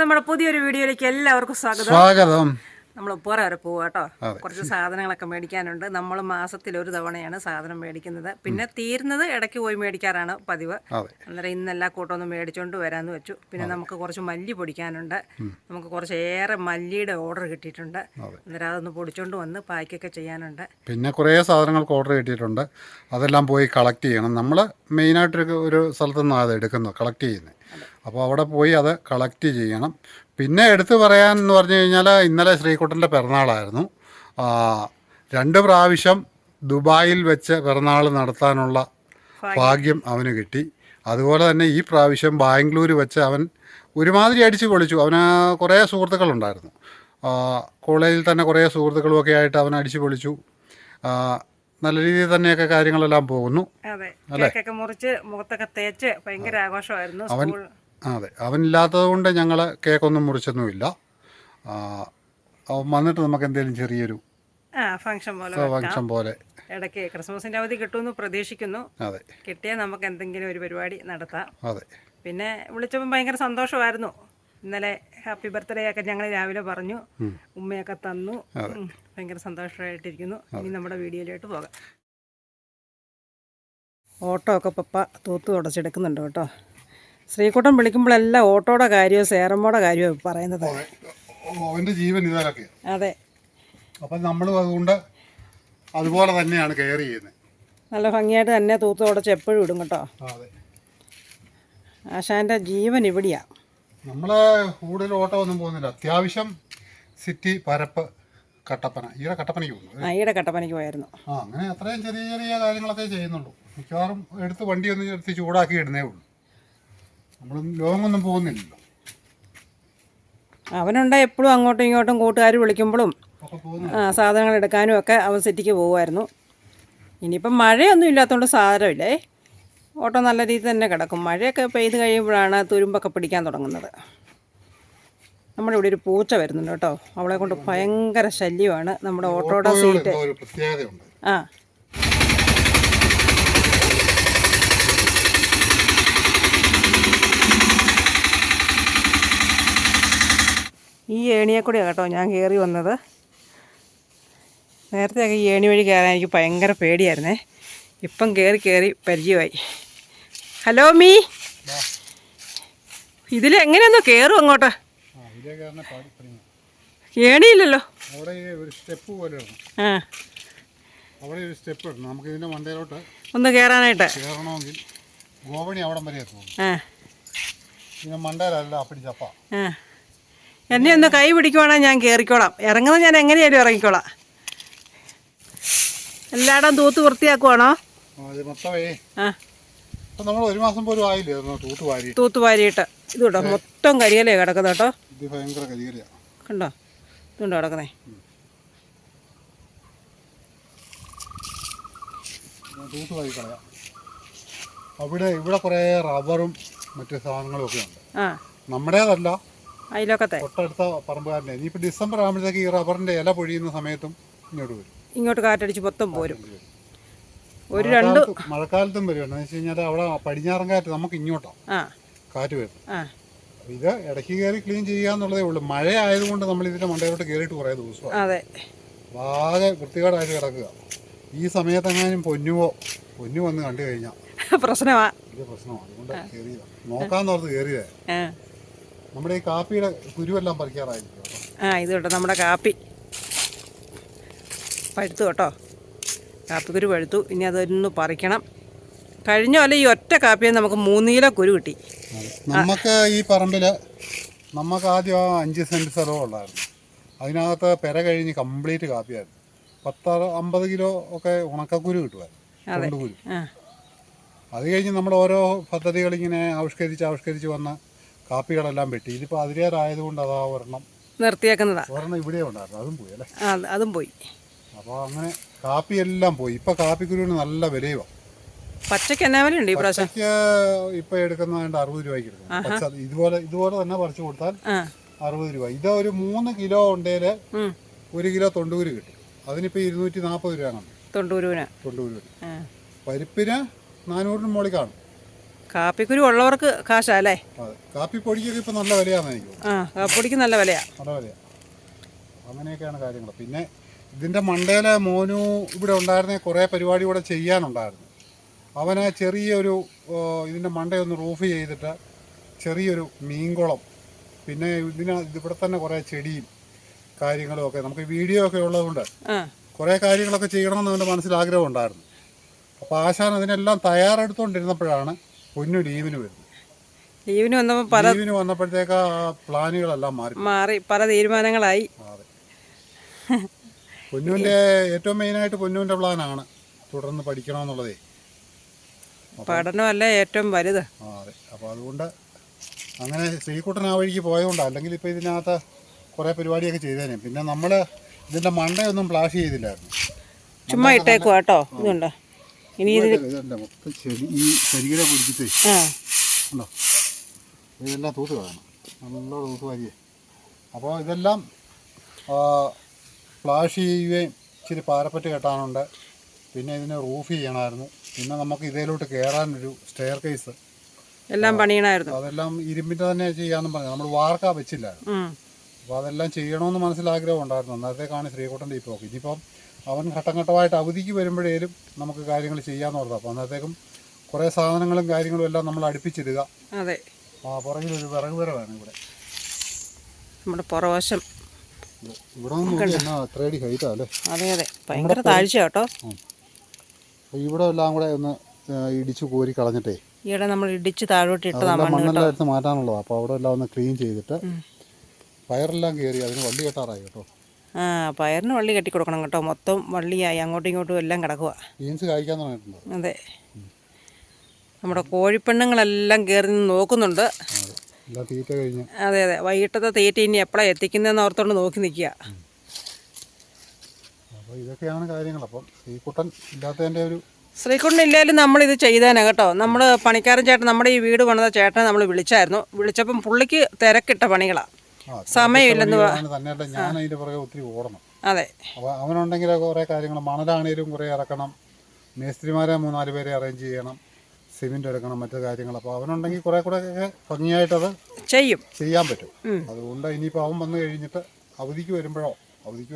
നമ്മുടെ പുതിയൊരു വീഡിയോയിലേക്ക് എല്ലാവർക്കും സ്വാഗതം. നമ്മൾ പുറം വരെ പോവുക കേട്ടോ. കുറച്ച് സാധനങ്ങളൊക്കെ മേടിക്കാനുണ്ട്. നമ്മൾ മാസത്തിൽ ഒരു തവണയാണ് സാധനം മേടിക്കുന്നത്. പിന്നെ തീരുന്നത് ഇടയ്ക്ക് പോയി മേടിക്കാറാണ് പതിവ്. അന്നേരം ഇന്ന് എല്ലാ കൂട്ടമൊന്നും മേടിച്ചോണ്ട് വരാമെന്ന് വെച്ചു. പിന്നെ നമുക്ക് കുറച്ച് മല്ലി പൊടിക്കാനുണ്ട്. നമുക്ക് കുറച്ചേറെ മല്ലിയുടെ ഓർഡർ കിട്ടിയിട്ടുണ്ട്. അന്നേരം അതൊന്ന് പൊടിച്ചോണ്ട് വന്ന് പായ്ക്കൊക്കെ ചെയ്യാനുണ്ട്. പിന്നെ കുറേ സാധനങ്ങൾക്ക് ഓർഡർ കിട്ടിയിട്ടുണ്ട്. അതെല്ലാം പോയി കളക്ട് ചെയ്യണം. നമ്മൾ മെയിനായിട്ടൊരു സ്ഥലത്തു നിന്നാണ് അത് എടുക്കുന്നത്, കളക്ട് ചെയ്യുന്നത്. അപ്പോൾ അവിടെ പോയി അത് കളക്ട് ചെയ്യണം. പിന്നെ എടുത്തു പറയാനെന്ന് പറഞ്ഞു കഴിഞ്ഞാൽ ഇന്നലെ ശ്രീകുട്ടൻ്റെ പിറന്നാളായിരുന്നു. 2 പ്രാവശ്യം ദുബായിൽ വെച്ച് പിറന്നാൾ നടത്താനുള്ള ഭാഗ്യം അവന് കിട്ടി. അതുപോലെ തന്നെ ഈ പ്രാവശ്യം ബാംഗ്ലൂർ വെച്ച് അവൻ ഒരുമാതിരി അടിച്ച് പൊളിച്ചു. അവന് കുറേ സുഹൃത്തുക്കളുണ്ടായിരുന്നു. കോളേജിൽ തന്നെ കുറേ സുഹൃത്തുക്കളുമൊക്കെ ആയിട്ട് അവൻ അടിച്ച് പൊളിച്ചു. നല്ല രീതിയിൽ തന്നെയൊക്കെ കാര്യങ്ങളെല്ലാം പോകുന്നു. മുറിച്ച് മുഖത്തൊക്കെ തേച്ച് ഭയങ്കര ആഘോഷമായിരുന്നു. അതെ, അവനില്ലാത്തത് കൊണ്ട് ഞങ്ങൾ കേക്കൊന്നും മുറിച്ചൊന്നുമില്ല. അവൻ വന്നിട്ട് നമുക്ക് എന്തെങ്കിലും ചെറിയൊരു ഫംഗ്ഷൻ പോലെ ഇടയ്ക്ക് ക്രിസ്മസിന്റെ അവധി കിട്ടുമെന്ന് പ്രതീക്ഷിക്കുന്നു. അതെ, കിട്ടിയാൽ നമുക്ക് എന്തെങ്കിലും ഒരു പരിപാടി നടത്താം. അതെ. പിന്നെ വിളിച്ചപ്പോൾ ഭയങ്കര സന്തോഷമായിരുന്നു. ഇന്നലെ ഹാപ്പി ബർത്ത്ഡേ ഒക്കെ ഞങ്ങൾ രാവിലെ പറഞ്ഞു, ഉമ്മയൊക്കെ തന്നു. ഭയങ്കര സന്തോഷമായിട്ടിരിക്കുന്നു. ഇനി നമ്മുടെ വീഡിയോയിലോട്ട് പോകാം. ഓട്ടോ ഒക്കെ പപ്പ തൂത്ത് തുടച്ചെടുക്കുന്നുണ്ട് കേട്ടോ. ശ്രീകുട്ടൻ വിളിക്കുമ്പോഴെല്ലാം ഓട്ടോയുടെ കാര്യമോ സേറമ്മയുടെ കാര്യമോ പറയുന്നത്. അവൻ്റെ ജീവൻ ഇതൊക്കെ. അതെ, അപ്പം നമ്മളും അതുകൊണ്ട് അതുപോലെ തന്നെയാണ് കെയർ ചെയ്യുന്നത്. നല്ല ഭംഗിയായിട്ട് തന്നെ തൂത്ത് തുടച്ച് എപ്പോഴും ഇടും കേട്ടോ. ആശാൻ്റെ ജീവൻ ഇവിടെയാണ്. നമ്മൾ കൂടുതൽ ഓട്ടോ ഒന്നും പോകുന്നില്ല. അത്യാവശ്യം സിറ്റി, പരപ്പ്, കട്ടപ്പന. ഈയിടെ കട്ടപ്പനയ്ക്ക് പോകുന്നു. ഈയിടെ കട്ടപ്പനയ്ക്ക് പോയായിരുന്നു. അങ്ങനെ അത്രയും ചെറിയ ചെറിയ കാര്യങ്ങളൊക്കെ ചെയ്യുന്നുള്ളൂ. മിക്കവാറും എടുത്ത് വണ്ടി ഒന്ന് എടുത്ത് ചൂടാക്കി ഇടുന്നേ ഉള്ളൂ. നമ്മൾ ലോങ്ങൊന്നും പോകുന്നില്ലല്ലോ. അവനുണ്ടായി എപ്പോഴും അങ്ങോട്ടും ഇങ്ങോട്ടും കൂട്ടുകാർ വിളിക്കുമ്പോഴും സാധനങ്ങൾ എടുക്കാനും ഒക്കെ അവൻ സിറ്റിക്ക് പോകുമായിരുന്നു. ഇനിയിപ്പം മഴയൊന്നും ഇല്ലാത്തതുകൊണ്ട് സാരമില്ലേ, ഓട്ടോ നല്ല രീതിയിൽ തന്നെ കിടക്കും. മഴയൊക്കെ പെയ്ത് കഴിയുമ്പോഴാണ് തുരുമ്പൊക്കെ പിടിക്കാൻ തുടങ്ങുന്നത്. നമ്മുടെ ഇവിടെ ഒരു പൂച്ച വരുന്നുണ്ട് കേട്ടോ. അവളെ കൊണ്ട് ഭയങ്കര ശല്യമാണ്. നമ്മുടെ ഓട്ടോയുടെ സീറ്റ് ഈ ഏണിയെ കൂടിയാണ് കേട്ടോ ഞാൻ കയറി വന്നത്. നേരത്തെയൊക്കെ ഈ ഏണി വഴി കയറാൻ എനിക്ക് ഭയങ്കര പേടിയായിരുന്നേ. ഇപ്പം കയറി പരിചയമായി. ഹലോ മീ, ഇതിലെങ്ങനെയൊന്ന് കയറും അങ്ങോട്ട്? ഏണിയില്ലല്ലോ. ഒന്ന് കയറാനായിട്ട് എന്നെ ഒന്ന് കൈ പിടിക്കുവാണെങ്കിൽ ഞാൻ കയറിക്കോളാം. ഇറങ്ങുന്നത് ഞാൻ എങ്ങനെയായാലും ഇറങ്ങിക്കോളാം. എല്ലായിടം തൂത്ത് വൃത്തിയാക്കുവാണോ? തൂത്തുവാരിയിട്ട് ഇത് കേട്ടോ മൊത്തം കരിയലേ കിടക്കുന്നത് കേട്ടോ. കണ്ടോ, ഇതുണ്ടോ കിടക്കുന്നേ. ഇവിടെ കുറേ റബ്ബറും മറ്റു സാധനങ്ങളും ഒക്കെ ഉണ്ട്. നമ്മുടേതല്ല, അതിലൊക്കത്തെ തൊട്ടടുത്ത പറമ്പുകാരൻ്റെ. ഇനിയിപ്പോൾ ഡിസംബർ ആകുമ്പോഴത്തേക്ക് ഈ റബ്ബറിൻ്റെ ഇല പൊഴിയുന്ന സമയത്തും ഇങ്ങോട്ട് വരും. ഇങ്ങോട്ട് കാറ്റടിച്ച് മൊത്തം പോരും. മഴക്കാലത്തും വരും. എന്താണെന്ന് വെച്ച് കഴിഞ്ഞാൽ അവിടെ പടിഞ്ഞാറൻ കാറ്റ് നമുക്ക് ഇങ്ങോട്ടാണ് കാറ്റ് വരുന്നത്. ഇത് ഇടയ്ക്ക് കയറി ക്ലീൻ ചെയ്യാന്നുള്ളതേ ഉള്ളൂ. മഴ ആയതുകൊണ്ട് നമ്മൾ ഇതിന്റെ മണ്ടയിലോട്ട് കയറിയിട്ട് കുറേ ദിവസം ആകെ വൃത്തികേടായിട്ട് കിടക്കുക. ഈ സമയത്തെങ്ങാനും പൊന്നു വന്ന് കണ്ടു കഴിഞ്ഞാൽ പ്രശ്നമാണ്. അതുകൊണ്ട് കയറിയതാ, നോക്കാന്നോർത്ത് കയറിയതാ. നമ്മുടെ ഈ കാപ്പിയുടെ കുരുവെല്ലാം പറിക്കാറായിരിക്കും. ഇത് കേട്ടോ നമ്മുടെ കാപ്പി പഴുത്തു കേട്ടോ. കാപ്പിക്കുരു പഴുത്തു. ഇനി അതൊന്ന് പറിക്കണം. കഴിഞ്ഞ പോലെ ഈ ഒറ്റ കാപ്പിയിൽ നമുക്ക് 3 കിലോ കുരു കിട്ടി. നമുക്ക് ഈ പറമ്പിൽ നമുക്ക് ആദ്യം 5 സെൻറ്റ് സ്ഥലവും ഉള്ളായിരുന്നു. അതിനകത്ത് പെര കഴിഞ്ഞ് കംപ്ലീറ്റ് കാപ്പിയായിരുന്നു. 50 കിലോ ഒക്കെ ഉണക്കക്കുരു കിട്ടുമായിരുന്നു, കുരു. അത് കഴിഞ്ഞ് നമ്മൾ ഓരോ പദ്ധതികളിങ്ങനെ ആവിഷ്കരിച്ച് വന്ന കാപ്പികളെല്ലാം വെട്ടി. ഇതിപ്പോൾ അതിരേറായതുകൊണ്ട് അതാ ഒരെണ്ണം നിർത്തിയേക്കുന്നതാണ്. ഇവിടെ ഉണ്ടായിരുന്നു, അതും പോയി അല്ലേ? അതും പോയി. അപ്പോൾ അങ്ങനെ കാപ്പിയെല്ലാം പോയി. ഇപ്പോൾ കാപ്പിക്കുരുവിന് നല്ല വിലയുമാണ്. പച്ചയ്ക്ക് എന്നാ വിലയുണ്ട് ഈ പ്രാവശ്യം? ഇപ്പോൾ എടുക്കുന്നതുകൊണ്ട് 60 രൂപയ്ക്ക് എടുക്കും. പച്ച ഇതുപോലെ തന്നെ പറിച്ചു കൊടുത്താൽ 60 രൂപ. ഇത് ഒരു 3 കിലോ ഉണ്ടെങ്കിൽ 1 കിലോ തൊണ്ടൂര് കിട്ടും. അതിനിപ്പോൾ 240 രൂപയാണ്. തൊണ്ടൂര് പരിപ്പിന് 400 മുകളിൽ കാണും. കാപ്പിക്കുരു ഉള്ളവർക്ക് കാശല്ലേ? അതെ, കാപ്പിപ്പൊടിക്കൊക്കെ ഇപ്പം നല്ല വിലയാണെന്ന് എനിക്ക് തോന്നുന്നു. ആ, കാപ്പിപ്പൊടിക്ക് നല്ല വിലയാണ്. നല്ല വിലയാണ്. അങ്ങനെയൊക്കെയാണ് കാര്യങ്ങൾ. പിന്നെ ഇതിൻ്റെ മണ്ടയിലെ മോനു ഇവിടെ ഉണ്ടായിരുന്ന കുറേ പരിപാടി കൂടെ ചെയ്യാനുണ്ടായിരുന്നു. അവന് ചെറിയൊരു ഇതിൻ്റെ മണ്ടയൊന്ന് റൂഫ് ചെയ്തിട്ട് ചെറിയൊരു മീൻകുളം, പിന്നെ ഇവിടെ തന്നെ കുറേ ചെടിയും കാര്യങ്ങളും ഒക്കെ നമുക്ക് വീഡിയോ ഒക്കെ ഉള്ളതുകൊണ്ട് കുറേ കാര്യങ്ങളൊക്കെ ചെയ്യണമെന്ന് അവൻ്റെ മനസ്സിൽ ആഗ്രഹം ഉണ്ടായിരുന്നു. അപ്പോൾ ആശാൻ അതിനെല്ലാം തയ്യാറെടുത്തുകൊണ്ടിരുന്നപ്പോഴാണ് പൊന്നു ലീവിന് വരുന്നത്. ലീവിന് വന്നപ്പോഴത്തേക്ക് ആ പ്ലാനുകളെല്ലാം മാറി പല തീരുമാനങ്ങളായി. അതെ, പൊന്നുവിൻ്റെ ഏറ്റവും മെയിനായിട്ട് പൊന്നുവിൻ്റെ പ്ലാനാണ് തുടർന്ന് പഠിക്കണമെന്നുള്ളതേ. പഠനമല്ലേ ഏറ്റവും വലുത്. അതെ, അപ്പോൾ അതുകൊണ്ട് അങ്ങനെ ശ്രീകുട്ടൻ ആ വഴിക്ക് പോയതുകൊണ്ടാണ്. അല്ലെങ്കിൽ ഇപ്പോൾ ഇതിനകത്ത് കുറേ പരിപാടിയൊക്കെ ചെയ്തേനെ. പിന്നെ നമ്മൾ ഇതിൻ്റെ മണ്ടയൊന്നും ഫ്ലാഷ് ചെയ്തില്ലായിരുന്നു, ചുമ്മാ ഇട്ടേക്കുവാ കേട്ടോ. ഇതുണ്ടോ ഇനി ഇതല്ല മൊത്തം ഈ ശരീരം പിടിച്ചിട്ടേ ഉണ്ടോ, ഇതെല്ലാം തൂത്ത് കളയണം, നല്ല തൂത്ത് വരികയെ. അപ്പോൾ ഇതെല്ലാം ഫ്ലാഷ് ചെയ്യുകയും ഇച്ചിരി പാരപ്പറ്റ് കെട്ടാനുണ്ട്. പിന്നെ ഇതിന് റൂഫ് ചെയ്യണമായിരുന്നു. പിന്നെ നമുക്ക് ഇതിലോട്ട് കയറാനൊരു സ്റ്റെയർ കേസ് എല്ലാം പണിയണമായിരുന്നു. അതെല്ലാം ഇരുമ്പിൻ്റെ തന്നെ ചെയ്യാമെന്നും പറഞ്ഞു. നമ്മൾ വാർക്ക വെച്ചില്ലായിരുന്നു. അപ്പോൾ അതെല്ലാം ചെയ്യണമെന്ന് മനസ്സിലാഗ്രഹം ഉണ്ടായിരുന്നു. അന്നേരത്തേക്കാണ് ശ്രീകുട്ടൻ്റെ ഈ പോക്ക്. ഇനിയിപ്പം അവൻ ഘട്ടം ഘട്ടമായിട്ട് അവധിക്ക് വരുമ്പോഴേലും നമുക്ക് കാര്യങ്ങൾ ചെയ്യാമെന്ന് ഓർത്താം. അപ്പോൾ അന്നേരത്തേക്കും കുറേ സാധനങ്ങളും കാര്യങ്ങളും എല്ലാം നമ്മൾ അടുപ്പിച്ചിടുക. അതെ, പുറകിലൊരു വിറക് വരവാണ് ഇവിടെ, നമ്മുടെ പുറവശം. ഇവിടെ നിന്ന് എന്നാ അത്രയടി ഹൈറ്റാ അല്ലേ? അതെ അതെ, ഭയങ്കര താഴ്ച കേട്ടോ. ഇവിടെ എല്ലാം കൂടെ ഒന്ന് ഇടിച്ചു കോരി കളഞ്ഞിട്ടേ ഈയിടെ നമ്മൾ ഇടിച്ച് താഴോട്ട് ഇട്ടതാണ് മണ്ണെല്ലാം എടുത്ത് മാറ്റാനുള്ളത്. അപ്പോൾ അവിടെ എല്ലാം ഒന്ന് ക്ലീൻ ചെയ്തിട്ട് പയറെല്ലാം കയറി അതിന് വള്ളി കെട്ടാറായി കേട്ടോ. ആ, പയറിന് വള്ളി കെട്ടി കൊടുക്കണം കേട്ടോ. മൊത്തം വള്ളിയായി അങ്ങോട്ടും ഇങ്ങോട്ടും എല്ലാം കിടക്കുക. ബീൻസ് കഴിക്കാൻ തുടങ്ങിയിട്ടുണ്ടോ? അതെ, നമ്മുടെ കോഴിപ്പെണ്ണുങ്ങളെല്ലാം കയറി നിന്ന് നോക്കുന്നുണ്ട്. എല്ലാം തീറ്റ കഴിഞ്ഞ്. അതെ അതെ, വൈകിട്ടത്തെ തീറ്റ ഇനി എപ്പോഴാണ് എത്തിക്കുന്നതെന്ന് ഓർത്തോണ്ട് നോക്കി നിൽക്കുക. അപ്പോൾ ഇതൊക്കെയാണ് കാര്യങ്ങൾ. അപ്പം ശ്രീകുട്ടൻ ഇല്ലാത്തതിൻ്റെ ഒരു ശ്രീകുട്ടൻ ഇല്ലായാലും നമ്മളിത് ചെയ്തേനെ കേട്ടോ. നമ്മൾ പണിക്കാരൻ ചേട്ടൻ, നമ്മുടെ ഈ വീട് പണിത ചേട്ടനെ നമ്മൾ വിളിച്ചായിരുന്നു. വിളിച്ചപ്പം പുള്ളിക്ക് തിരക്കിട്ട പണികളാണ്, സമയമില്ലെന്ന്. തന്നെയല്ല, ഞാൻ അതിൻ്റെ പുറകെ ഒത്തിരി ഓടണം. അതെ, അപ്പോൾ അവനുണ്ടെങ്കിൽ കുറേ കാര്യങ്ങൾ, മണലാണേലും കുറേ ഇറക്കണം, മേസ്ത്രിമാരെ 3-4 പേരെ അറേഞ്ച് ചെയ്യണം, സിമെൻ്റ് എടുക്കണം, മറ്റു കാര്യങ്ങൾ. അപ്പോൾ അവനുണ്ടെങ്കിൽ കുറേ കൂടെയൊക്കെ ഭംഗിയായിട്ടത് ചെയ്യാൻ പറ്റും. അതുകൊണ്ട് ഇനിയിപ്പോൾ അവൻ വന്നു കഴിഞ്ഞിട്ട് അവധിക്ക്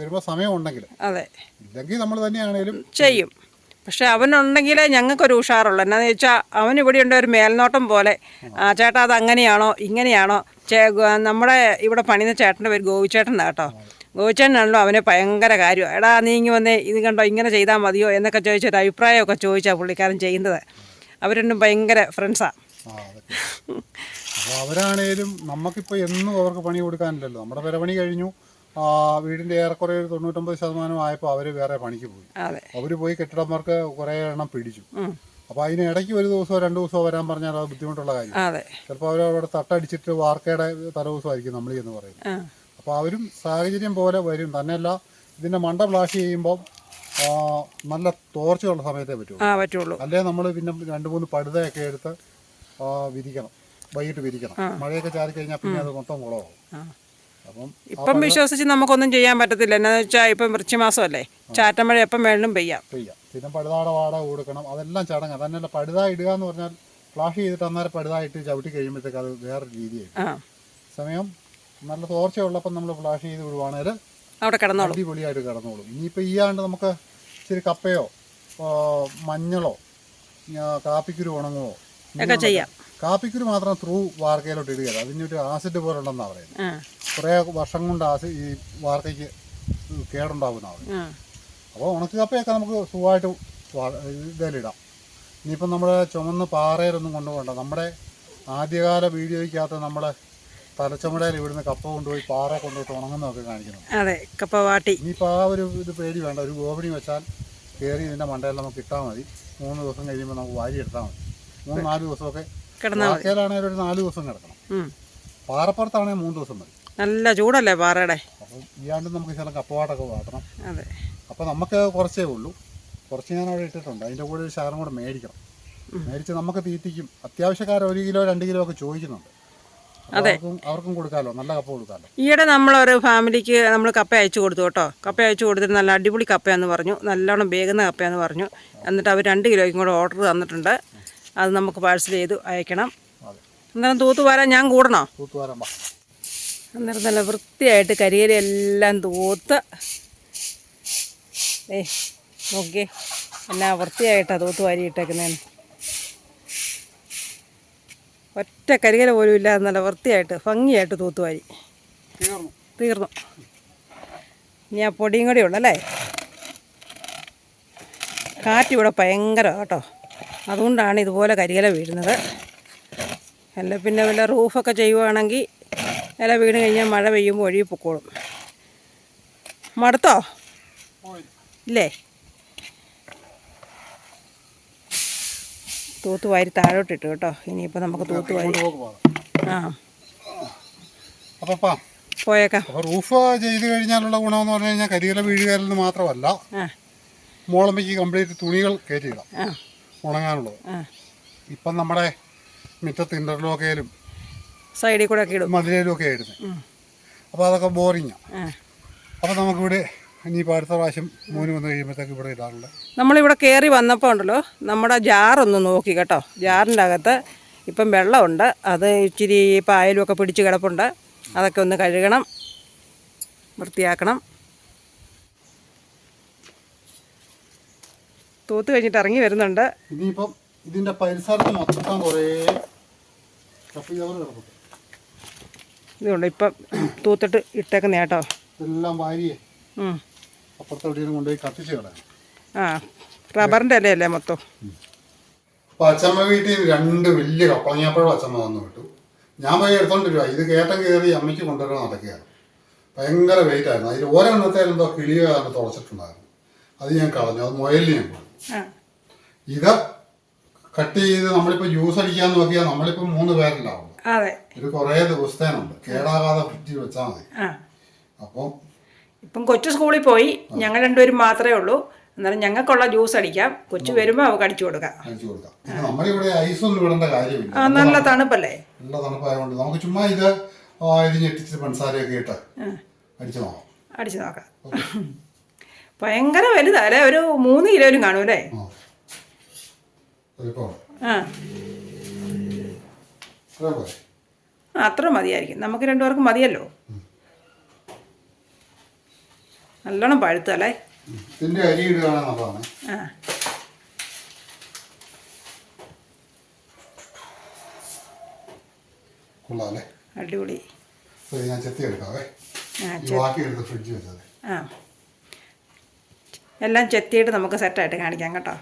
വരുമ്പോൾ സമയം ഉണ്ടെങ്കിൽ, അതെ, ഇല്ലെങ്കിൽ നമ്മൾ തന്നെയാണേലും ചെയ്യും. പക്ഷെ അവനുണ്ടെങ്കിലേ ഞങ്ങൾക്കൊരു ഉഷാറുള്ളൂ. എന്നാന്ന് വെച്ചാൽ അവൻ ഇവിടെ ഉണ്ട് ഒരു മേൽനോട്ടം പോലെ. ചേട്ടാ അത് അങ്ങനെയാണോ ഇങ്ങനെയാണോ? നമ്മുടെ ഇവിടെ പണിയുന്ന ചേട്ടൻ്റെ പേര് ഗോവിച്ചേട്ടനാണ് കേട്ടോ. ഗോവിച്ചേട്ടനാണല്ലോ അവനെ ഭയങ്കര കാര്യം. എടാ നീ ഇങ്ങ് വന്നേ, ഇത് കണ്ടോ ഇങ്ങനെ ചെയ്താൽ മതിയോ എന്നൊക്കെ ചോദിച്ചൊരു അഭിപ്രായമൊക്കെ ചോദിച്ചാൽ പുള്ളിക്കാരൻ ചെയ്യുന്നത്. അവർ രണ്ടും ഭയങ്കര ഫ്രണ്ട്സാണ്. അപ്പോൾ അവരാണേലും നമുക്കിപ്പോൾ എന്നും അവർക്ക് പണി കൊടുക്കാനില്ലല്ലോ. നമ്മുടെ പെരപണി കഴിഞ്ഞു, വീടിൻ്റെ ഏറെക്കുറെ ഒരു 99% ആയപ്പോൾ അവർ വേറെ പണിക്ക് പോയി. അവർ പോയി കെട്ടിടന്മാർക്ക് കുറേ എണ്ണം പിടിച്ചു. അപ്പോൾ അതിന് ഇടയ്ക്ക് ഒരു ദിവസമോ 2 ദിവസമോ വരാൻ പറഞ്ഞാൽ അത് ബുദ്ധിമുട്ടുള്ള കാര്യം. ചിലപ്പോൾ അവരവിടെ തട്ടടിച്ചിട്ട് വാർക്കയുടെ തലേദിവസമായിരിക്കും നമ്മൾ എന്ന് പറയുന്നത്. അപ്പോൾ അവരും സാഹചര്യം പോലെ വരും. തന്നെയല്ല, ഇതിൻ്റെ മണ്ട ഫ്ലാഷ് ചെയ്യുമ്പോൾ നല്ല തോർച്ചയുള്ള സമയത്തേ പറ്റുള്ളൂ. അല്ലേ നമ്മൾ പിന്നെ 2-3 പടുതയൊക്കെ എടുത്ത് വിരിക്കണം, വൈകിട്ട് വിരിക്കണം. മഴയൊക്കെ ചാരി കഴിഞ്ഞാൽ പിന്നെ അത് മൊത്തം കുളമാവും. അപ്പം ഇപ്പം വിശ്വസിച്ച് നമുക്കൊന്നും ചെയ്യാൻ പറ്റത്തില്ല. എന്നാന്ന് വെച്ചാൽ ഇപ്പം വൃശ്ചിമാസമല്ലേ, ചാറ്റമഴ എപ്പം വേണമെങ്കിലും പെയ്യാം. പിന്നെ പടുതാടെ വാടക കൊടുക്കണം, അതെല്ലാം ചടങ്ങ്. തന്നെയല്ല, പടുത ഇടുക എന്ന് പറഞ്ഞാൽ ഫ്ലാഷ് ചെയ്തിട്ട് അന്നേരം പടുതായിട്ട് ചവിട്ടി കഴിയുമ്പോഴത്തേക്ക് അത് വേറൊരു രീതിയായി. സമയം നല്ല തോർച്ചയുള്ളപ്പം നമ്മൾ ഫ്ലാഷ് ചെയ്ത് വിടുവാണെങ്കിൽ അവിടെ കിടന്നോളും, അടിപൊളിയായിട്ട് കിടന്നോളും. ഇനിയിപ്പോൾ ഈ ആണ്ട് നമുക്ക് ഇച്ചിരി കപ്പയോ മഞ്ഞളോ കാപ്പിക്കുരു ഉണങ്ങുമോ ഒക്കെ ചെയ്യാം. കാപ്പിക്കുരു മാത്രം ത്രൂ വാർക്കയിലോട്ട് ഇടുകയില്ല, അതിനൊരു ആസിഡ് പോലെ ഉണ്ടെന്നാണ് പറയുന്നത്. കുറേ വർഷം കൊണ്ട് ഈ വാർക്കയ്ക്ക് കേടുണ്ടാകുന്നതാണ് പറയുന്നത്. അപ്പോൾ ഉണക്ക് കപ്പയൊക്കെ നമുക്ക് സുഖമായിട്ട് ഇതിലിടാം. ഇനിയിപ്പം നമ്മൾ ചുമന്ന് പാറയിലൊന്നും കൊണ്ടുപോകണ്ട. നമ്മുടെ ആദ്യകാല വീഡിയോയ്ക്കകത്ത് നമ്മൾ തലച്ചുമടയിൽ ഇവിടുന്ന് കപ്പ കൊണ്ടുപോയി പാറ കൊണ്ടുപോയിട്ട് ഉണങ്ങുന്നതൊക്കെ കാണിക്കുന്നുണ്ട്. അതെ, കപ്പ വാട്ടി. ഇനിയിപ്പോൾ ആ ഒരു ഇത് പേടി വേണ്ട. ഒരു ഗോപിണി വെച്ചാൽ കയറി ഇതിൻ്റെ മണ്ടയിൽ നമുക്ക് ഇട്ടാൽ മതി. 3 ദിവസം കഴിയുമ്പോൾ നമുക്ക് വാരി എടുത്താൽ മതി. 3-4 ദിവസമൊക്കെ വാർക്കയിലാണെങ്കിൽ ഒരു 4 ദിവസം കിടക്കണം. പാറപ്പുറത്താണെങ്കിൽ 3 ദിവസം മതി. നല്ല ചൂടല്ലേ പാറയുടെ. അപ്പം ഇയാണ്ട് നമുക്ക് ചില കപ്പവാട്ടൊക്കെ വാട്ടണം. അതെ, അപ്പോൾ നമുക്ക് കുറച്ചേ ഉള്ളൂ. കുറച്ച് ഞാൻ അവിടെ ഇട്ടിട്ടുണ്ട്. അതിൻ്റെ കൂടെ ഒരു ശകലം കൂടെ മേടിക്കണം. മേടിച്ച് നമുക്ക് തീറ്റിക്കും. അത്യാവശ്യക്കാർ 1 കിലോ 2 കിലോ ഒക്കെ ചോദിക്കുന്നുണ്ട്. അവർക്കും കൊടുക്കാമല്ലോ, നല്ല കപ്പ കൊടുക്കാമല്ലോ. ഈയിടെ നമ്മളൊരു ഫാമിലിക്ക് നമ്മൾ കപ്പ അയച്ചു കൊടുത്തു കേട്ടോ. കപ്പ അയച്ചു കൊടുത്തിട്ട് നല്ല അടിപൊളി കപ്പയാന്ന് പറഞ്ഞു, നല്ലോണം വേകുന്ന കപ്പയാന്ന് പറഞ്ഞു. എന്നിട്ട് അവർ 2 കിലോയ്ക്കും കൂടെ ഓർഡർ തന്നിട്ടുണ്ട്. അത് നമുക്ക് പാഴ്സൽ ചെയ്ത് അയക്കണം. അതെ, അന്നേരം തൂത്തുവാരാൻ ഞാൻ കൂടണോ? തൂത്തുവാരം വാ. അന്നേരം നല്ല വൃത്തിയായിട്ട് കരിയിലെല്ലാം തൂത്ത് നോക്കിയേ എന്നാ വൃത്തിയായിട്ടാണ് തൂത്തുവാരി ഇട്ടേക്കുന്നതിന്. ഒറ്റ കരികല പോലും ഇല്ലാതെ നല്ല വൃത്തിയായിട്ട് ഭംഗിയായിട്ട് തൂത്തുവാരി തീർന്നു. ഇനി ആ പൊടിയും കൂടി ഉള്ളല്ലേ. കാറ്റിവിടെ ഭയങ്കരമാണ് കേട്ടോ, അതുകൊണ്ടാണ് ഇതുപോലെ കരികല വീഴുന്നത്. അല്ല പിന്നെ വല്ല റൂഫൊക്കെ ചെയ്യുവാണെങ്കിൽ ഇല വീണ് കഴിഞ്ഞാൽ മഴ പെയ്യുമ്പോൾ ഒഴുകി പൊക്കോളും. മടുത്തോ? ഇല്ലേ? തൂത്തുവാരി താഴോട്ടിട്ടു കേട്ടോ. ഇനിയിപ്പോൾ നമുക്ക് തൂത്തുവാരി പോയേക്കാം. അപ്പോൾ റൂഫ് ചെയ്ത് കഴിഞ്ഞാലുള്ള ഗുണമെന്ന് പറഞ്ഞു കഴിഞ്ഞാൽ കരിയില വീഴുകയിൽ നിന്ന് മാത്രമല്ല, മോളമ്പയ്ക്ക് കംപ്ലീറ്റ് തുണികൾ കയറ്റിയിടാം ഉണങ്ങാനുള്ളത്. ഇപ്പം നമ്മുടെ മുറ്റത്ത് ഇൻ്റർലോക്കയിലും സൈഡിൽ കൂടെ ഒക്കെ ഇടും, മതിലേലും ഒക്കെ ഇടുന്നത്. അപ്പോൾ അതൊക്കെ ബോറിങ്ങാണ്. അപ്പോൾ നമുക്കിവിടെ ഇനിയിപ്പോൾ അടുത്ത പ്രാവശ്യം മൂന്ന് വന്ന് കഴിയുമ്പോഴത്തേക്ക് ഇവിടെ ഇടാറുണ്ട്. നമ്മളിവിടെ കയറി വന്നപ്പോൾ ഉണ്ടല്ലോ, നമ്മുടെ ജാറൊന്ന് നോക്കി കേട്ടോ. ജാറിൻ്റെ അകത്ത് ഇപ്പം വെള്ളമുണ്ട്, അത് ഇച്ചിരി പായലുമൊക്കെ പിടിച്ച് കിടപ്പുണ്ട്. അതൊക്കെ ഒന്ന് കഴുകണം, വൃത്തിയാക്കണം. തൂത്ത് കഴിഞ്ഞിട്ട് ഇറങ്ങി വരുന്നുണ്ട്. ഇനിയിപ്പം ഇതിൻ്റെ പരിസരത്ത് മൊത്തം കുറേ കിടപ്പുണ്ട്. ഇതുകൊണ്ട് ഇപ്പം തൂത്തിട്ട് ഇട്ടേക്കുന്ന കേട്ടോ. ഇതെല്ലാം വാരിയേ അപ്പുറത്തെവിടെയും കൊണ്ടുപോയി കത്തിച്ച് കളയാം. റബ്ബറിൻ്റെ ഇലയല്ലേ മൊത്തം. അപ്പോൾ അച്ഛമ്മ വീട്ടിൽ 2 വലിയ കപ്പളങ്ങാപ്പഴം അച്ഛമ്മ തന്നു വിട്ടു. ഞാൻ പോയി എടുത്തോണ്ട് വരുവാ. ഇത് കയറ്റം കയറി അമ്മയ്ക്ക് കൊണ്ടുവരാൻ നടക്കുകയാണ്. ഭയങ്കര വെയിറ്റ് ആയിരുന്നു. അതിൽ ഓരോന്നത്തേലും എന്തോ കിളിയോ ആണ് തുളച്ചിട്ടുണ്ടായിരുന്നു. അത് ഞാൻ കളഞ്ഞു. അത് മുയലിന് ഞാൻ പോയി. ഇത് കട്ട് ചെയ്ത് നമ്മളിപ്പോൾ ജ്യൂസ് അടിക്കാൻ നോക്കിയാൽ നമ്മളിപ്പോൾ 3 പേരുണ്ടാവും. ഇത് കുറേ ദിവസത്തേനുണ്ട്. കേടാകാതെ ഫ്രിഡ്ജിൽ വെച്ചാൽ മതി. അപ്പം ഇപ്പം കൊച്ചു സ്കൂളിൽ പോയി, ഞങ്ങൾ 2 പേരും മാത്രമേ ഉള്ളൂ. എന്നാലും ഞങ്ങൾക്കുള്ള ജ്യൂസ് അടിക്കാം. കൊച്ചു വരുമ്പോൾ അവർക്ക് അടിച്ചു കൊടുക്കാം. നമ്മളിവിടെ ഐസൊന്നും ഇടേണ്ട കാര്യമില്ല. നല്ല തണുപ്പല്ലേ. നല്ല തണുപ്പായതുകൊണ്ട് നമുക്ക് ചുമ്മാ ഇത് ഞെട്ടിച്ച് പഞ്ചസാരയൊക്കെ ഇട്ട് അടിച്ചു നോക്കാം. ഭയങ്കര വലുതല്ലേ, ഒരു 3 കിലോയിലും കാണും അല്ലേ. അത്ര മതിയായിരിക്കും, നമുക്ക് 2 പേർക്കും മതിയല്ലോ. നല്ലോണം പഴുത്തല്ലേ. അടിപൊളി. എല്ലാം ചെത്തിയിട്ട് നമുക്ക് സെറ്റായിട്ട് കാണിക്കാം കേട്ടോ.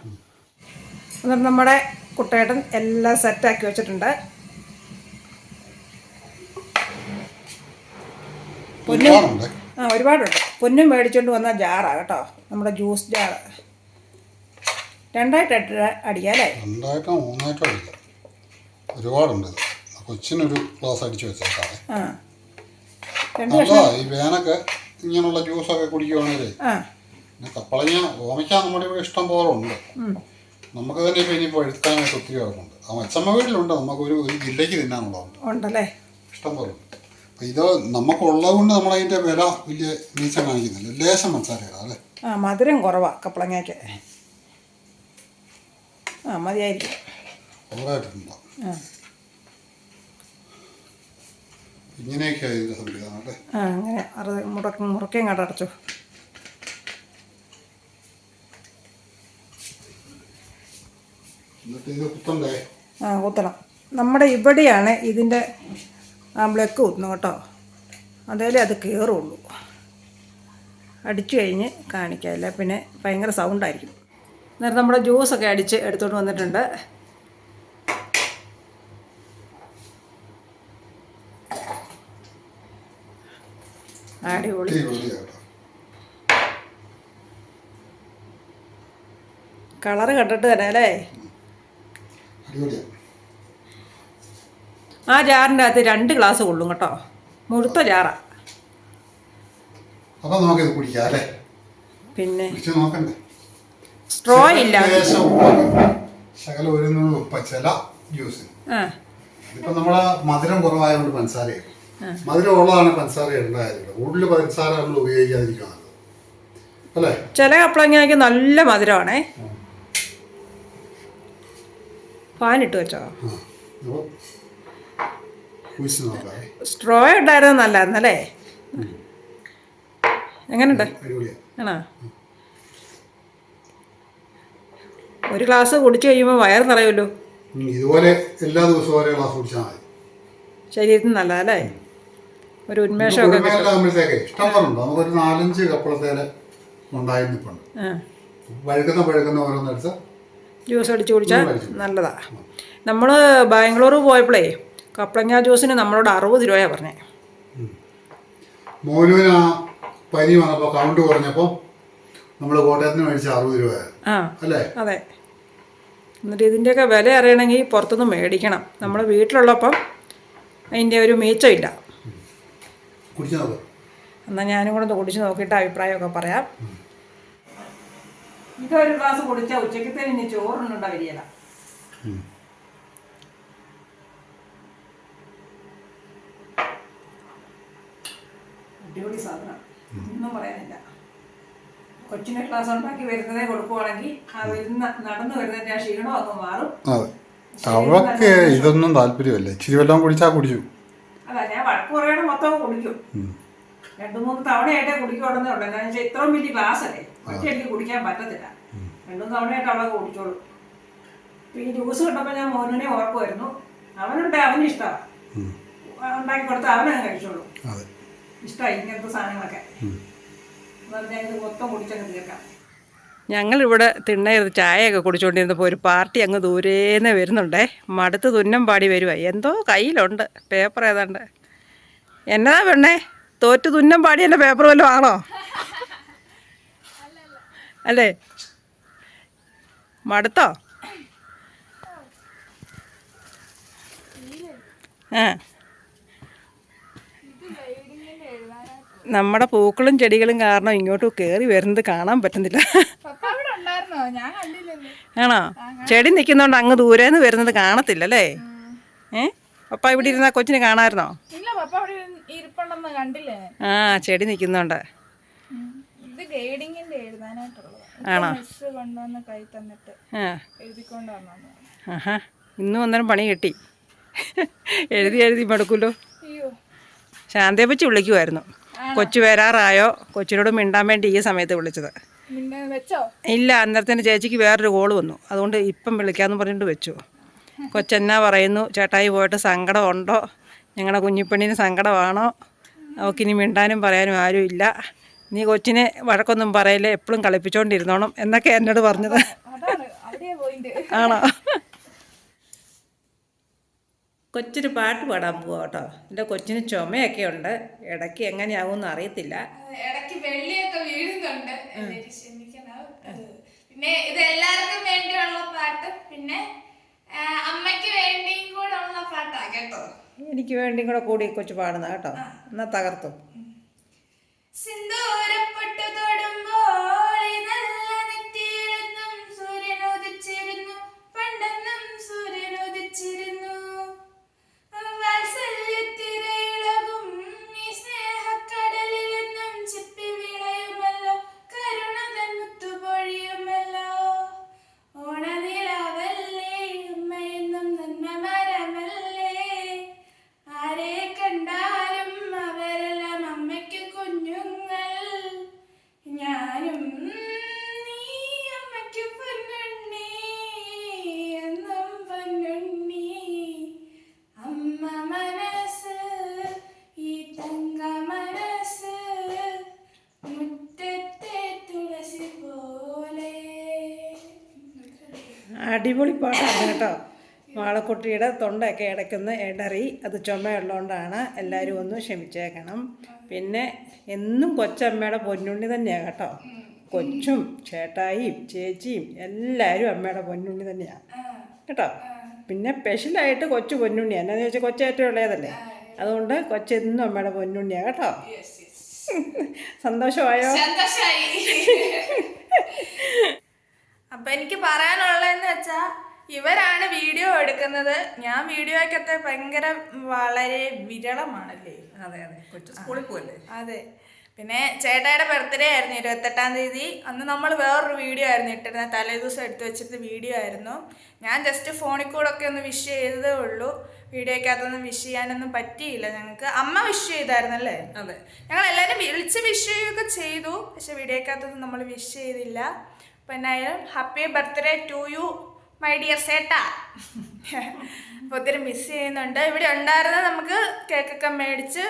എന്നിട്ട് നമ്മുടെ കുട്ടേട്ടൻ എല്ലാം സെറ്റാക്കി വെച്ചിട്ടുണ്ട്. ഒരുപാടുണ്ട്. പൊന്നും മേടിച്ചുകൊണ്ട് വന്ന ജാറാണ് കേട്ടോ, നമ്മുടെ ജ്യൂസ് ജാറ്. 2ആയിട്ട് അടിക്കാം അല്ലേ. 2ആയിട്ടോ 3ആയിട്ടോ അടിക്കാം. ഒരുപാടുണ്ട്. കൊച്ചിനൊരു ഗ്ലാസ് അടിച്ചു വെച്ചേക്കാതെ. ഈ വേനൊക്കെ ഇങ്ങനെയുള്ള ജ്യൂസൊക്കെ കുടിക്കുവാണെങ്കിൽ കപ്പളങ്ങ ഓമയ്ക്ക നമ്മുടെ ഇവിടെ ഇഷ്ടം പോലെ ഉണ്ട്. നമുക്ക് തന്നെ ഇപ്പം ഇനിയിപ്പോൾ എടുക്കാനായിട്ട് ഒത്തിരി ആകുന്നുണ്ട്. അച്ഛമ്മ വീട്ടിലുണ്ട്. നമുക്കൊരു ജില്ലയ്ക്ക് തിന്നാനുള്ളതുണ്ട്. ഉണ്ടല്ലേ, ഇഷ്ടം പോലെ ഉണ്ട്. അപ്പം ഇത് നമുക്കുള്ളത് കൊണ്ട് നമ്മളതിൻ്റെ വില വലിയ നീച്ചം കാണിക്കുന്നില്ല. ലേശം മനസ്സിലാക്കുക അല്ലേ. മധുരം കുറവാണ് കപ്പളങ്ങയ്ക്ക്. മതിയായിരിക്കും. കുറവായിട്ടുണ്ടോ? ഇങ്ങനെയൊക്കെയാണ് ഇതിൻ്റെ സംവിധാനം അല്ലേ. അങ്ങനെ മുറുക്കേം കടടച്ചു. എന്നിട്ട് ഇത് കുത്തണ്ടേ? കുത്തണം. നമ്മുടെ ഇവിടെയാണ് ഇതിൻ്റെ ബ്ലക്ക് കുത്തുന്നു കേട്ടോ. അതേലേ അത് കയറുള്ളൂ. അടിച്ചു കഴിഞ്ഞ് കാണിക്കാമല്ല, പിന്നെ ഭയങ്കര സൗണ്ടായിരിക്കും. നേരത്തെ നമ്മുടെ ജ്യൂസൊക്കെ അടിച്ച് എടുത്തോണ്ട് വന്നിട്ടുണ്ട്. അടിപൊളി. കളറ് കണ്ടിട്ട് തന്നെ അല്ലേ. ആ ജാറിൻ്റെ അകത്ത് 2 ഗ്ലാസ് കൊള്ളും കേട്ടോ. മുഴുത്ത ജാറാ. പിന്നെ സ്ട്രോ ഇല്ല. ഇപ്പം നമ്മളെ മധുരം കുറവായതുകൊണ്ട് പഞ്ചസാരയാണ്. മധുരം ഉള്ളതാണ് പഞ്ചസാര ഇടേണ്ടതായത്. കൂടുതൽ പഞ്ചസാര നമ്മൾ ഉപയോഗിക്കാതിരിക്കുന്നത് അല്ലേ. ചില കപ്പളങ്ങയ്ക്ക് നല്ല മധുരമാണേ. പാനിട്ട് വെച്ചോ? അപ്പോൾ കുഴിച്ച് നോക്കാം. സ്ട്രോ ഉണ്ടായിരുന്നു നല്ലായിരുന്നു അല്ലേ? എങ്ങനെയുണ്ട്? ആണോ? ഒരു ഗ്ലാസ് കുടിച്ചു കഴിയുമ്പോൾ വയറ് നിറയുമല്ലോ. ഇതുപോലെ എല്ലാ ദിവസവും ഓരോ ഗ്ലാസ് കുടിച്ചാൽ മതി. ശരീരത്തിന് നല്ലതല്ലേ? ഒരു ഉന്മേഷമൊക്കെ ആകുമ്പോഴത്തേക്ക് ഇഷ്ടം പോലെ ഉണ്ട്. നമുക്കൊരു 4-5 കപ്പളത്തേല് ഉണ്ടായിരുന്നിപ്പുണ്ട്. പഴുക്കുന്ന ഓരോന്നെടുത്ത് ജ്യൂസ് അടിച്ച് കുടിച്ചാൽ നല്ലതാ. നമ്മൾ ബാംഗ്ലൂർ പോയപ്പോഴേ കപ്പളങ്ങ ജ്യൂസിന് നമ്മളോട് 60 രൂപയാണ് പറഞ്ഞേ. മോനുവിന് ആ പനി വന്നപ്പോൾ കൗണ്ട് കുറഞ്ഞപ്പോൾ നമ്മൾ കോട്ടയത്തിന് മേടിച്ച 60 രൂപയാണ് അല്ലേ? അതെ. എന്നിട്ട് ഇതിൻ്റെയൊക്കെ വില അറിയണമെങ്കിൽ പുറത്തുനിന്ന് മേടിക്കണം. നമ്മൾ വീട്ടിലുള്ളപ്പം അതിൻ്റെ ഒരു മീച്ചമില്ല. കുടിച്ചു നോക്കാം. എന്നാൽ ഞാനും കൂടെ ഒന്ന് കുടിച്ച് നോക്കിയിട്ട് അഭിപ്രായമൊക്കെ പറയാം. ഇതൊരു ഗ്ലാസ് കുടിച്ചാൽ ഉച്ചക്കത്തെ ഇനി ചോറുണ്ടാവില്ല. അടിപൊളി സാധനം, ഒന്നും പറയാനില്ല. കൊച്ചിനെ ക്ലാസ് ഉണ്ടാക്കി വരുന്നതേ കൊടുക്കുവാണെങ്കിൽ ആ നടന്നു വരുന്നതിൻ്റെ ആ ക്ഷീണം അങ്ങ് മാറും. അവർക്ക് ഇതൊന്നും താല്പര്യമല്ല. ഇച്ചിരി വല്ലതും കുടിച്ചാൽ കുടിച്ചു. അല്ല, ഞാൻ വഴക്ക് പറയണം മൊത്തം കുടിക്കും. 2-3 തവണയായിട്ടേ കുടിക്കുവാണെന്നേ ഉള്ളൂ. എന്താണെന്ന് വെച്ചാൽ ഇത്രയും വലിയ ഗ്ലാസ് അല്ലേ, പക്ഷേ എനിക്ക് കുടിക്കാൻ പറ്റത്തില്ല. 2 തവണയായിട്ട് അവളെ കുടിച്ചോളൂ. ഈ ജ്യൂസ് കിട്ടപ്പോൾ ഞാൻ മോനെ ഓർക്കുമായിരുന്നു. അവനുണ്ട്, അവന് ഇഷ്ടമാണ്. ഉണ്ടാക്കി കൊടുത്ത് അവനങ്ങ് കഴിച്ചോളൂ. ഇഷ്ടമായി ഇങ്ങനത്തെ സാധനങ്ങളൊക്കെ. ഇത് മൊത്തം കുടിച്ചങ്ങ് തീർക്കാം. ഞങ്ങളിവിടെ തിണ്ണയത് ചായയൊക്കെ കുടിച്ചുകൊണ്ടിരുന്നപ്പോൾ ഒരു പാർട്ടി അങ്ങ് ദൂരേന്ന് വരുന്നുണ്ടേ. മടുത്ത് തുന്നം പാടി വരുവാ. എന്തോ കയ്യിലുണ്ട്, പേപ്പർ ഏതാണ്ട്. എന്നതാ പെണ്ണേ, തോറ്റ് തുന്നം പാടി എൻ്റെ പേപ്പർ വല്ലതും ആണോ? അല്ലേ? മടുത്തോ? നമ്മുടെ പൂക്കളും ചെടികളും കാരണം ഇങ്ങോട്ട് കയറി വരുന്നത് കാണാൻ പറ്റുന്നില്ല. ആണോ? ചെടി നിൽക്കുന്നോണ്ട് അങ്ങ് ദൂരേന്ന് വരുന്നത് കാണത്തില്ലല്ലേ? പപ്പ ഇവിടെ ഇരുന്ന കൊച്ചിന് കാണാമായിരുന്നോ? ആ, ചെടി നിൽക്കുന്നുണ്ട്. ആണോ? ആഹാ, ഇന്നും ഒന്നേരം പണി കിട്ടി. എഴുതി മടുക്കുമല്ലോ. ശാന്തയപ്പച്ചി വിളിക്കുമായിരുന്നു. കൊച്ചു വരാറായോ, കൊച്ചിനോട് മിണ്ടാൻ വേണ്ടി ഈ സമയത്ത് വിളിച്ചത്. ഇല്ല, അന്നേരത്തിന് ചേച്ചിക്ക് വേറൊരു കോള് വന്നു. അതുകൊണ്ട് ഇപ്പം വിളിക്കാമെന്ന് പറഞ്ഞിട്ട് വെച്ചു. കൊച്ചെന്നാ പറയുന്നു, ചേട്ടായി പോയിട്ട് സങ്കടം ഉണ്ടോ, ഞങ്ങളുടെ കുഞ്ഞിപ്പെണ്ണിന് സങ്കടമാണോ, അവൾക്കിനി മിണ്ടാനും പറയാനും ആരും ഇല്ല, നീ കൊച്ചിനെ വഴക്കൊന്നും പറയില്ലേ, എപ്പോഴും കളിപ്പിച്ചോണ്ടിരുന്നോണം എന്നൊക്കെ എന്നോട് പറഞ്ഞത്. ആണോ? കൊച്ചൊരു പാട്ട് പാടാൻ പോവാ കേട്ടോ. എൻ്റെ കൊച്ചിന് ചുമയൊക്കെ ഉണ്ട്. ഇടയ്ക്ക് എങ്ങനെയാവുമെന്ന് അറിയത്തില്ല. ഇടയ്ക്ക് വെള്ളിയൊക്കെ വീഴുന്നുണ്ട്. പിന്നെ ഇത് എല്ലാവർക്കും വേണ്ടിയുള്ള പാട്ട്, പിന്നെ അമ്മയ്ക്ക് വേണ്ടിയും കൂടെ ഉള്ള പാട്ടാ കേട്ടോ. എനിക്ക് വേണ്ടിയും കൂടെ കൂടി കൊച്ചു പാടുന്ന കേട്ടോ. എന്നാ തകർത്തു. സിന്ദൂരപ്പൊട്ട് തൊടുമ്പോൾ നല്ല നെറ്റിയിലെന്നും സൂര്യൻ ഉദിച്ചിരുന്നു, പണ്ടെന്നും സൂര്യൻ ഉദിച്ചിരുന്നു. വാത്സല്യത്തിരയിളകും ഈ സ്നേഹക്കടലിലെന്നും ചിപ്പി വിളയുമല്ലോ, കരുണതൻ മുത്തുപൊഴിയുമല്ലോ. ഓണനിലാവല്ലേ അമ്മയെന്നും നന്മ മരമല്ലേ, ആരെ കണ്ടാലും അവരെല്ലാം അമ്മയ്ക്ക് കുഞ്ഞുങ്ങൾ. ഞാനും നീ അമ്മയ്ക്ക് പൊന്നുണ്ണി, എന്നും പൊന്നുണ്ണി. അമ്മ മനസ്സ് ഈ തങ്ക മനസ്സ്, മുറ്റത്തെ തുളസി പോലെ. അടിപൊളി പാട്ടാണ് കേട്ടോ. വാളക്കുട്ടിയുടെ തൊണ്ടയൊക്കെ ഇടയ്ക്കൊന്ന് ഇടറി, അത് ചുമയുള്ളതുകൊണ്ടാണ്. എല്ലാവരും ഒന്ന് ക്ഷമിച്ചേക്കണം. പിന്നെ എന്നും കൊച്ചമ്മയുടെ പൊന്നുണ്ണി തന്നെയാണ് കേട്ടോ. കൊച്ചും ചേട്ടായിയും ചേച്ചിയും എല്ലാവരും അമ്മയുടെ പൊന്നുണ്ണി തന്നെയാണ് കേട്ടോ. പിന്നെ സ്പെഷ്യലായിട്ട് കൊച്ചു പൊന്നുണ്ണി, എന്നാന്ന് ചോദിച്ചാൽ കൊച്ചേറ്റവും ഉള്ളതല്ലേ, അതുകൊണ്ട് കൊച്ചെന്നും അമ്മയുടെ പൊന്നുണ്ണിയാണ് കേട്ടോ. സന്തോഷമായോ? അപ്പൊ എനിക്ക് പറയാനുള്ളതെന്ന് വെച്ചാ, ഇവരാണ് വീഡിയോ എടുക്കുന്നത്. ഞാൻ വീഡിയോയ്ക്കത്തെ വളരെ വിരളമാണല്ലേ. അതെ, കൊച്ചു സ്കൂളിൽ പോകല്ലേ. അതെ, പിന്നെ ചേട്ടായുടെ ബർത്ത്ഡേ ആയിരുന്നു 28-ാം തീയതി. അന്ന് നമ്മൾ വേറൊരു വീഡിയോ ആയിരുന്നു ഇട്ടിരുന്നത്, തലേദിവസം എടുത്തു വെച്ചിട്ട് വീഡിയോ ആയിരുന്നു. ഞാൻ ജസ്റ്റ് ഫോണിൽ കൂടെ ഒക്കെ ഒന്ന് വിഷ് ചെയ്തതേ ഉള്ളൂ. വീഡിയോക്കകത്തൊന്നും വിഷ് ചെയ്യാനൊന്നും പറ്റിയില്ല ഞങ്ങൾക്ക്. അമ്മ വിഷ് ചെയ്തായിരുന്നല്ലേ? അതെ, ഞങ്ങൾ എല്ലാവരും വിളിച്ച് വിഷ് ചെയ്യുകയൊക്കെ ചെയ്തു, പക്ഷെ വീഡിയോക്കകത്തൊന്നും നമ്മൾ വിഷ് ചെയ്തില്ല. അപ്പം എന്നായാലും happy birthday to you my dear സേട്ടാ. അപ്പോൾ ഒത്തിരി മിസ് ചെയ്യുന്നുണ്ട്. ഇവിടെ ഉണ്ടായിരുന്ന നമുക്ക് കേക്കൊക്കെ മേടിച്ച്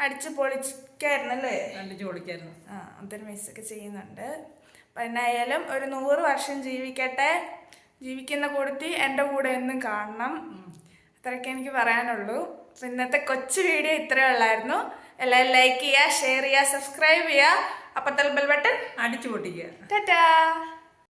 അടിച്ച് പൊളിക്കായിരുന്നല്ലേ? അടിച്ചു പൊളിക്കായിരുന്നു. ഒത്തിരി മിസ്സൊക്കെ ചെയ്യുന്നുണ്ട്. അപ്പം എന്നായാലും ഒരു 100 വർഷം ജീവിക്കട്ടെ. ജീവിക്കുന്ന കൂടത്തി എൻ്റെ കൂടെ എന്നും കാണണം. അത്രയൊക്കെ എനിക്ക് പറയാനുള്ളൂ. അപ്പം ഇന്നത്തെ കൊച്ചു വീഡിയോ ഇത്രയേ ഉള്ളായിരുന്നു. എല്ലാവരും ലൈക്ക് ചെയ്യുക, ഷെയർ ചെയ്യുക, സബ്സ്ക്രൈബ് ചെയ്യുക, അപ്പത്തൽ ബെൽ ബട്ടൺ അടിച്ചു പൊട്ടിക്കുക. ടാറ്റാ.